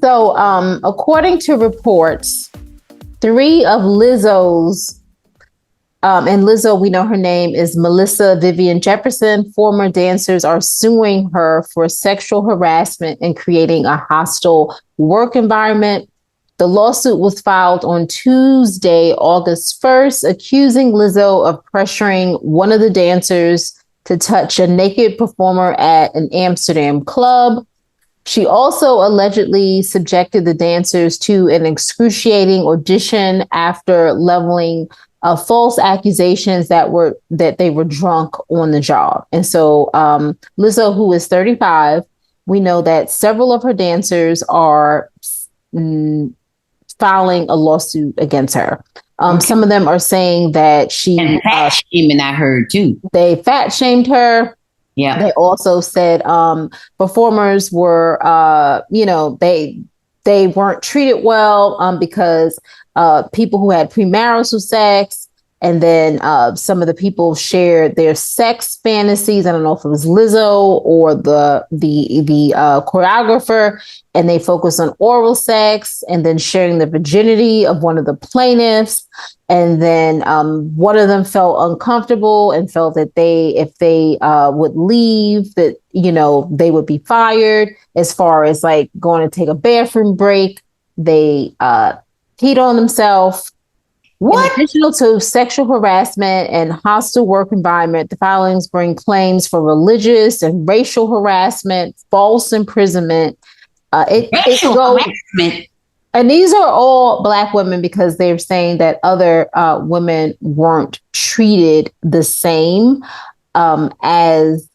So, according to reports, three of Lizzo's, and Lizzo, we know her name is Melissa Vivian Jefferson, former dancers are suing her for sexual harassment and creating a hostile work environment. The lawsuit was filed on Tuesday, August 1st, accusing Lizzo of pressuring one of the dancers to touch a naked performer at an Amsterdam club. She also allegedly subjected the dancers to an excruciating audition after leveling false accusations that they were drunk on the job. And so Lizzo, who is 35, we know that several of her dancers are filing a lawsuit against her. Some of them are saying that she fat shaming, I heard too. They fat shamed her. Yeah. They also said performers were, they weren't treated well because people who had premarital sex, and then some of the people shared their sex fantasies. I don't know if it was Lizzo or the choreographer, and they focused on oral sex and then sharing the virginity of one of the plaintiffs. And then one of them felt uncomfortable and felt that if they would leave, that, they would be fired. As far as like going to take a bathroom break, they peed on themselves. What? In addition to sexual harassment and hostile work environment, the filings bring claims for religious and racial harassment, false imprisonment. Racial harassment. And these are all Black women because they're saying that other women weren't treated the same as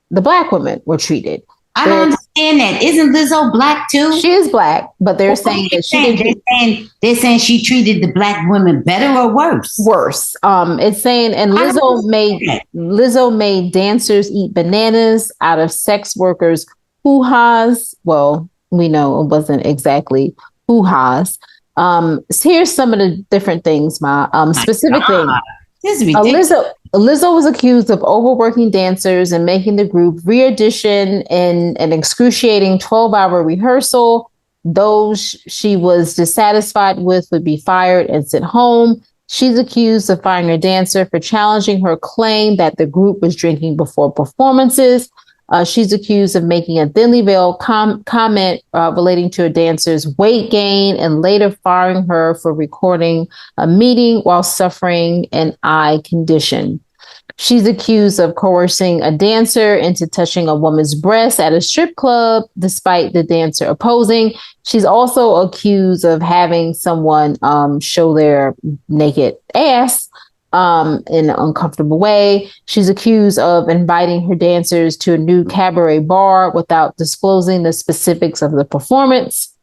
the Black women were treated. I don't understand that. Isn't Lizzo Black too? She is Black, but they're saying that she didn't. They're saying she treated the Black women better or worse? Worse. It's saying, and Lizzo made dancers eat bananas out of sex workers' hoo-has. Well, we know it wasn't exactly hoo-has. Here's some of the different things, specific things. Lizzo was accused of overworking dancers and making the group re-audition in an excruciating 12-hour rehearsal. Those she was dissatisfied with would be fired and sent home. She's accused of firing a dancer for challenging her claim that the group was drinking before performances. She's accused of making a thinly veiled comment relating to a dancer's weight gain and later firing her for recording a meeting while suffering an eye condition. She's accused of coercing a dancer into touching a woman's breast at a strip club, despite the dancer opposing. She's also accused of having someone show their naked ass in an uncomfortable way. She's accused of inviting her dancers to a new cabaret bar without disclosing the specifics of the performance.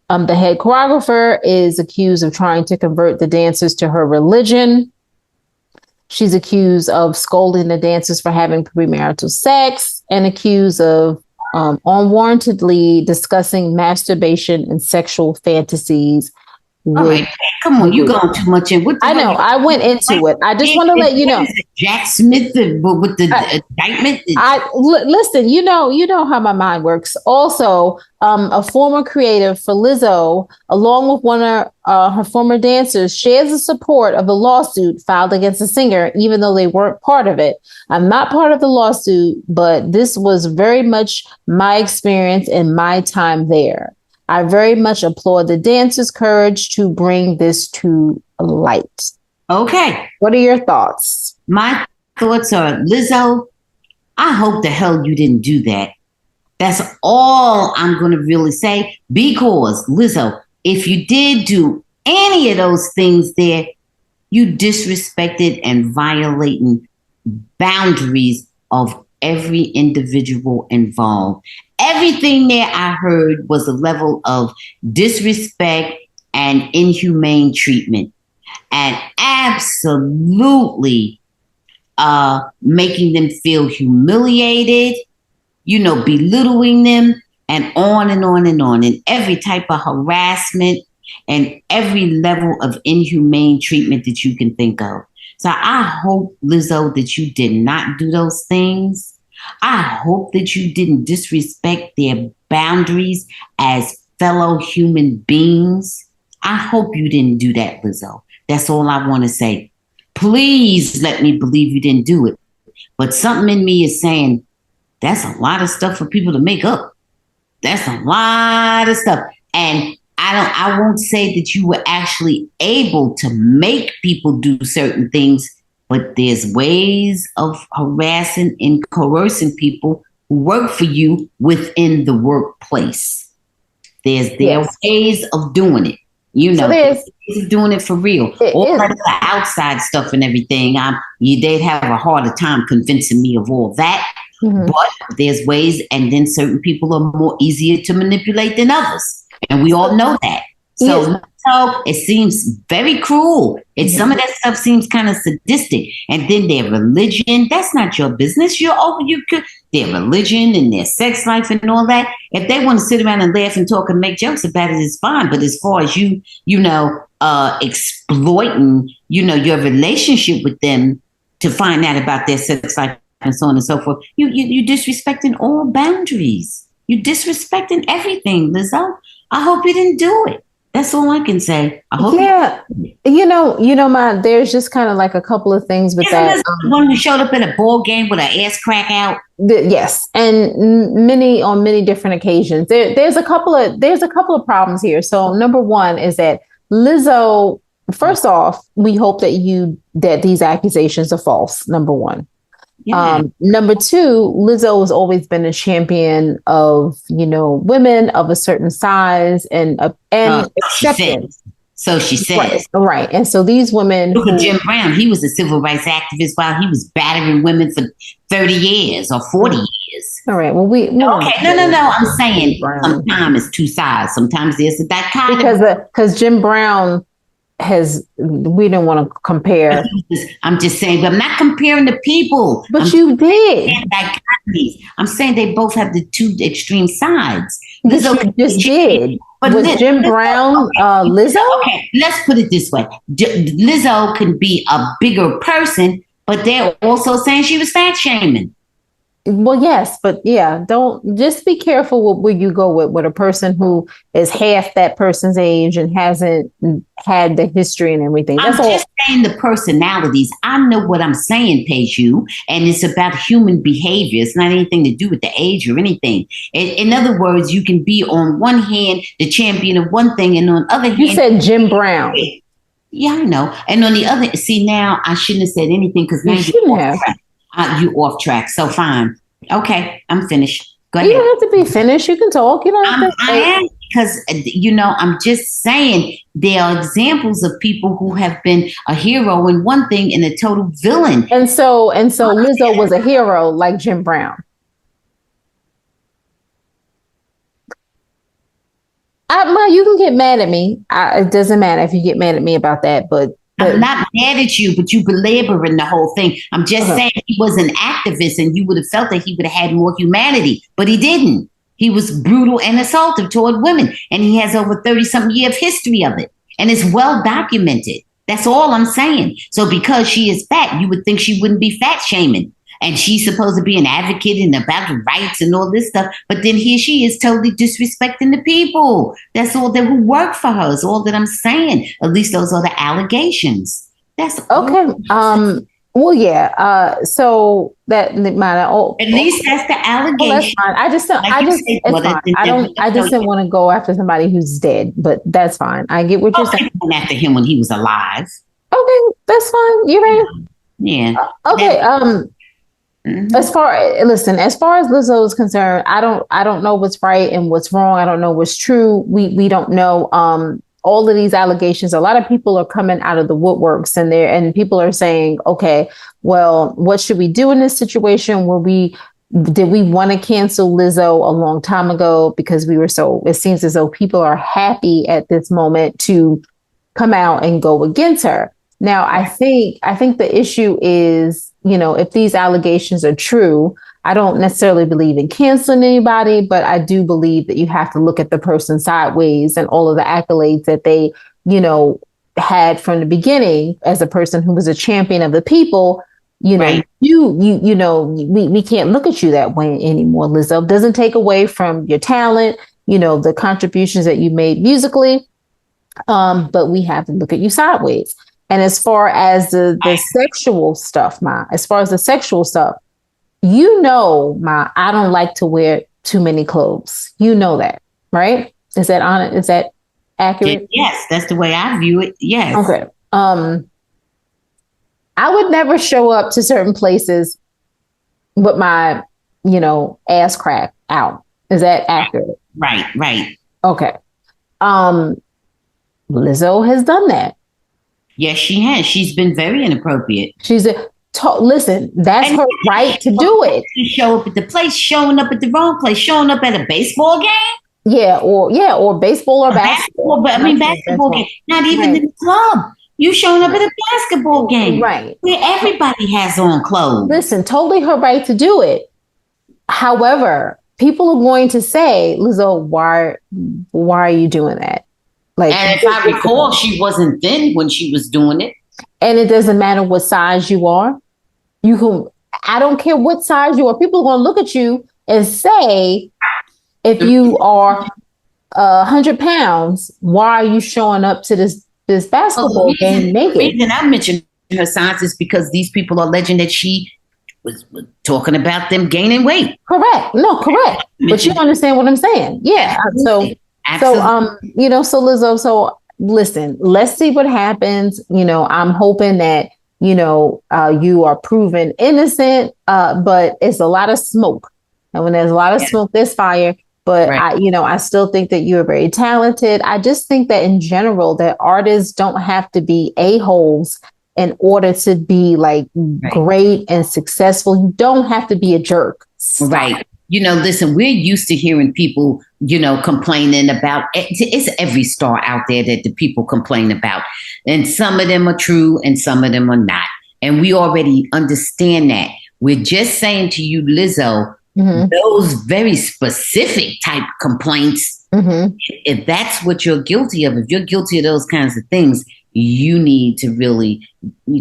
The head choreographer is accused of trying to convert the dancers to her religion. She's accused of scolding the dancers for having premarital sex and accused of unwarrantedly discussing masturbation and sexual fantasies. All right, come on, you're going too much in. I know, I went into it. I just want to let you know. Jack Smith with the indictment. Listen, you know how my mind works. Also, a former creative for Lizzo, along with one of her former dancers, shares the support of the lawsuit filed against the singer, even though they weren't part of it. I'm not part of the lawsuit, but this was very much my experience and my time there. I very much applaud the dancers' courage to bring this to light. Okay. What are your thoughts? My thoughts are, Lizzo, I hope the hell you didn't do that. That's all I'm going to really say. Because, Lizzo, if you did do any of those things there, you disrespected and violating boundaries of every individual involved. Everything there I heard was a level of disrespect and inhumane treatment, and absolutely making them feel humiliated, belittling them, and on and on and on, and every type of harassment and every level of inhumane treatment that you can think of. So I hope, Lizzo, that you did not do those things. I hope that you didn't disrespect their boundaries as fellow human beings. I hope you didn't do that, Lizzo. That's all I want to say. Please let me believe you didn't do it. But something in me is saying that's a lot of stuff for people to make up. That's a lot of stuff. And I won't say that you were actually able to make people do certain things, but there's ways of harassing and coercing people who work for you within the workplace. There are ways of doing it. You know, so doing it for real. All that outside stuff and everything, they'd have a harder time convincing me of all that. Mm-hmm. But there's ways, and then certain people are more easier to manipulate than others. And we all know that. So it seems very cruel. Some of that stuff seems kind of sadistic. And then their religion, that's not your business. Their religion and their sex life and all that. If they want to sit around and laugh and talk and make jokes about it, it's fine. But as far as exploiting, your relationship with them to find out about their sex life and so on and so forth, you disrespecting all boundaries. You disrespecting everything, Lizzo. I hope you didn't do it. That's all I can say. I hope. Yeah, there's just kind of like a couple of things with that. One who showed up at a ball game with an ass crack out. Yes, and on many different occasions. There's a couple of problems here. So number one is that Lizzo. First off, we hope that these accusations are false. Number one. Yeah. Number two, Lizzo has always been a champion of, women of a certain size and acceptance. So she says. Right. And so these women. Look at Jim Brown. He was a civil rights activist while he was battering women for 30 years or 40 years. All right. Well, No. I'm saying sometimes it's two sides. Sometimes there's a dichotomy. Because Jim Brown we don't want to compare. I'm just saying, but I'm not comparing the people. But you did. I'm saying they both have the two extreme sides. Lizzo you just did. But was Jim Brown Lizzo? Okay, let's put it this way. Lizzo can be a bigger person, but they're also saying she was fat shaming. Well, yes, but don't just be careful where you go with a person who is half that person's age and hasn't had the history and everything. I'm just saying the personalities. I know what I'm saying, Peju, and it's about human behavior. It's not anything to do with the age or anything. In other words, you can be on one hand the champion of one thing, and on the other hand, you said Jim Brown. Yeah, I know. And on the other, see, now I shouldn't have said anything because now you off track. So fine. Okay, I'm finished. Go ahead. You don't have to be finished. You can talk. You don't have to. I am because, I'm just saying there are examples of people who have been a hero in one thing and a total villain. And so Lizzo was a hero like Jim Brown. You can get mad at me. It doesn't matter if you get mad at me about that, but I'm not mad at you, but you belaboring the whole thing. I'm just saying he was an activist and you would have felt that he would have had more humanity, but he didn't. He was brutal and assaultive toward women, and he has over 30-something years of history of it, and it's well documented. That's all I'm saying. So because she is fat, you would think she wouldn't be fat shaming. And she's supposed to be an advocate and about the rights and all this stuff. But then here she is totally disrespecting the people. That's all that who work for her is all that I'm saying. At least those are the allegations. That's okay. Well, yeah. So that matter. At least that's the allegation. Well, that's fine. It's fine. I just didn't want to go after somebody who's dead, but that's fine. I get what you're saying. Went after him when he was alive. Okay, that's fine. You're right. Yeah. Okay. As far as Lizzo is concerned, I don't know what's right and what's wrong. I don't know what's true. We don't know. All of these allegations, a lot of people are coming out of the woodworks and people are saying, okay, well, what should we do in this situation? Did we want to cancel Lizzo a long time ago because it seems as though people are happy at this moment to come out and go against her. Now, I think the issue is, if these allegations are true, I don't necessarily believe in canceling anybody, but I do believe that you have to look at the person sideways and all of the accolades that they, had from the beginning as a person who was a champion of the people. Right. We can't look at you that way anymore, Lizzo. Doesn't take away from your talent. the contributions that you made musically. But we have to look at you sideways. And as far as the sexual stuff, I don't like to wear too many clothes. You know that, right? Is that accurate? Yes, that's the way I view it. Yes. Okay. I would never show up to certain places with my, ass crack out. Is that accurate? Right. Okay. Lizzo has done that. Yes, she has. She's been very inappropriate. Listen, that's her right to do it. You show up at the place, showing up at the wrong place, showing up at a baseball game. Yeah, or baseball or basketball. Basketball game. Not even in the club. You showing up at a basketball game, right? Where everybody has on clothes. Listen, totally her right to do it. However, people are going to say, Lizzo, why are you doing that? Like, and if I recall, she wasn't thin when she was doing it. And it doesn't matter what size you are. I don't care what size you are. People are going to look at you and say, if you are 100 pounds, why are you showing up to this basketball game naked? The reason I mentioned her size is because these people are alleging that she was talking about them gaining weight. Correct. No, correct. But you understand what I'm saying. Yeah. Absolutely. So Lizzo, so listen, let's see what happens. I'm hoping that, you are proven innocent, but it's a lot of smoke. And when there's a lot of smoke, there's fire. But I still think that you're very talented. I just think that in general, that artists don't have to be a-holes in order to be like great and successful. You don't have to be a jerk. Right. Listen, we're used to hearing people, complaining about it's every star out there that the people complain about. And some of them are true and some of them are not. And we already understand that. We're just saying to you, Lizzo, those very specific type complaints, if that's what you're guilty of, if you're guilty of those kinds of things, you need to really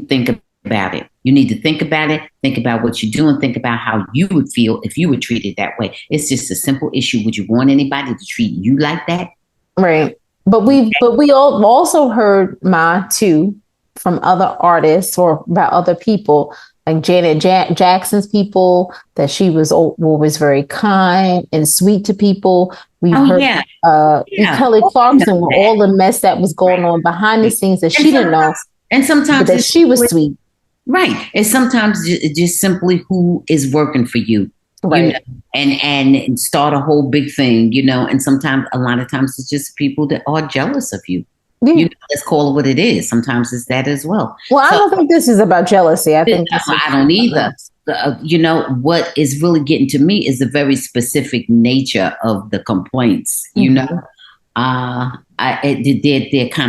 think about it. You need to think about it, think about what you're doing, think about how you would feel if you were treated that way. It's just a simple issue. Would you want anybody to treat you like that? Right. But we all also heard too from other artists or about other people, like Janet Jackson's people, that she was always very kind and sweet to people. We heard Kelly Clarkson with all the mess that was going on behind the scenes that she didn't know. And sometimes that she was sweet. Right. And sometimes just simply who is working for you. Right. And start a whole big thing, and sometimes, a lot of times, it's just people that are jealous of you. Yeah. Let's call it what it is. Sometimes it's that as well. Well, I don't think this is about jealousy. I think I don't either. What is really getting to me is the very specific nature of the complaints. They're kind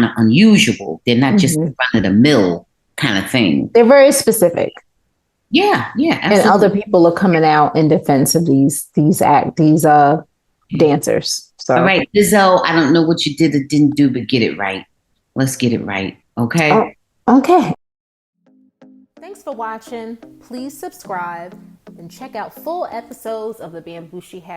of unusual. They're not just run of the mill kind of thing. They're very specific. Yeah, absolutely. And other people are coming out in defense of these dancers. So, all right, Lizzo, I don't know what you did or didn't do, but get it right. Let's get it right. Okay. Okay. Thanks for watching. Please subscribe and check out full episodes of the Bamgboshe Happy